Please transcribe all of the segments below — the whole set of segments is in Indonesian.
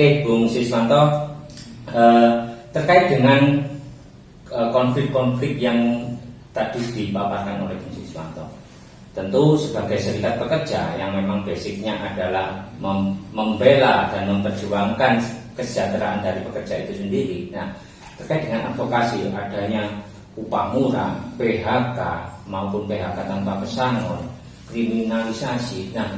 Oke, Bung Siswanto, terkait dengan konflik-konflik yang tadi dipaparkan oleh Bung Siswanto, tentu sebagai serikat pekerja yang memang basicnya adalah membela dan memperjuangkan kesejahteraan dari pekerja itu sendiri. Nah, terkait dengan advokasi adanya upah murah, PHK maupun PHK tanpa pesangon, kriminalisasi. Nah,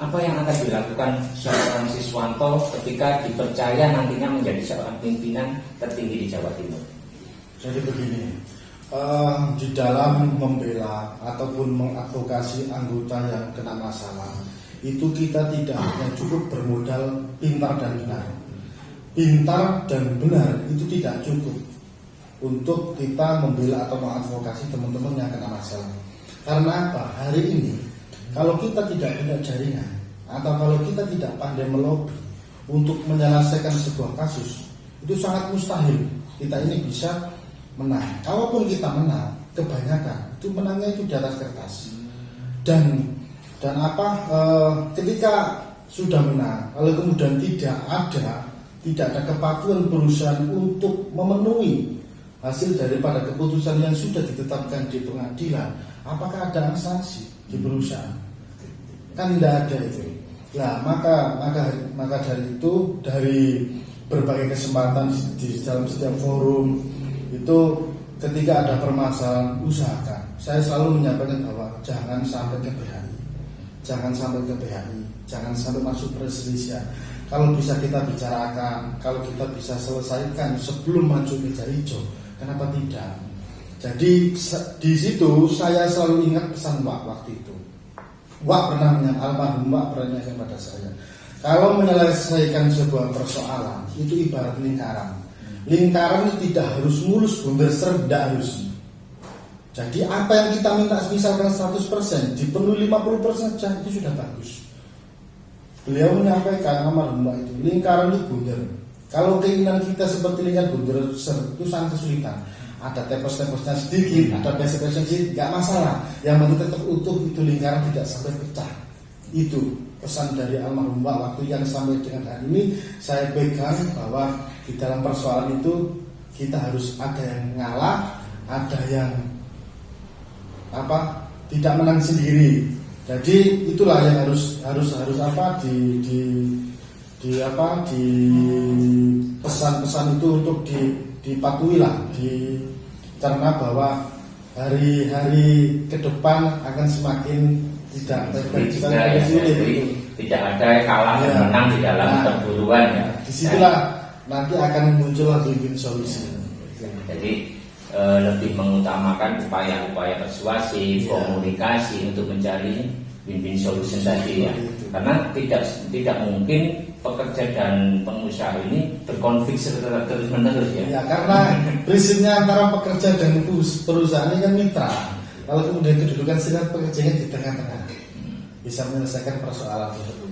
apa yang akan dilakukan seorang Siswanto ketika dipercaya nantinya menjadi seorang pimpinan tertinggi di Jawa Timur? Jadi begini, di dalam membela ataupun mengadvokasi anggota yang kena masalah, itu kita tidak hanya cukup bermodal pintar dan benar. Pintar dan benar itu tidak cukup untuk kita membela atau mengadvokasi teman-teman yang kena masalah. Karena apa? Hari ini kalau kita tidak punya jaringan atau kalau kita tidak pandai melobi untuk menyelesaikan sebuah kasus, itu sangat mustahil kita ini bisa menang. Kalaupun kita menang, kebanyakan itu menangnya itu di atas kertas. Dan ketika sudah menang, lalu kemudian tidak ada kepatuhan perusahaan untuk memenuhi hasil daripada keputusan yang sudah ditetapkan di pengadilan, apakah ada sanksi di perusahaan? Kan tidak ada itu. Nah, maka dari itu, dari berbagai kesempatan di dalam setiap forum itu, ketika ada permasalahan usahakan, saya selalu menyampaikan bahwa jangan sampai ke PHI, jangan sampai masuk perselisihan. Kalau bisa kita bicarakan, kalau kita bisa selesaikan sebelum maju meja hijau, kenapa tidak? Jadi di situ saya selalu ingat pesan Wak waktu itu. Wak almarhum Wak pernah menyampaikan pada saya, kalau menyelesaikan sebuah persoalan itu ibarat lingkaran. Lingkaran itu tidak harus mulus, bundar serem, tidak harus. Jadi apa yang kita minta misalkan 100%, dipenuhi 50% saja, itu sudah bagus. Beliau menyampaikan almarhum Wak itu, lingkaran itu bundar. Kalau keinginan kita seperti lingkaran bundar serem, itu sangat kesulitan. Ada tepos-teposnya sedikit, ada pesek-pesek sedikit, nggak masalah. Yang penting tetap utuh, itu lingkaran tidak sampai pecah. Itu pesan dari almarhum Wak waktu yang sampai dengan hari ini saya pegang, bahwa di dalam persoalan itu kita harus ada yang ngalah, ada yang tidak menang sendiri. Jadi itulah yang harus di pesan-pesan itu untuk dipatuhi lah, karena bahwa hari-hari ke depan akan semakin tidak ada kalah dan menang di dalam perburuan ya. Disitulah nanti akan muncul win-win solusi. Jadi lebih mengutamakan upaya-upaya persuasi, komunikasi untuk mencari win-win solution tadi ya. Karena tidak mungkin pekerja dan pengusaha ini berkonflik terus-menerus ya. Ya, karena prinsipnya antara pekerja dan perusahaan ini kan mitra. Kalau kemudian kedudukan serikat pekerjanya di tengah-tengah, bisa menyelesaikan persoalan tersebut.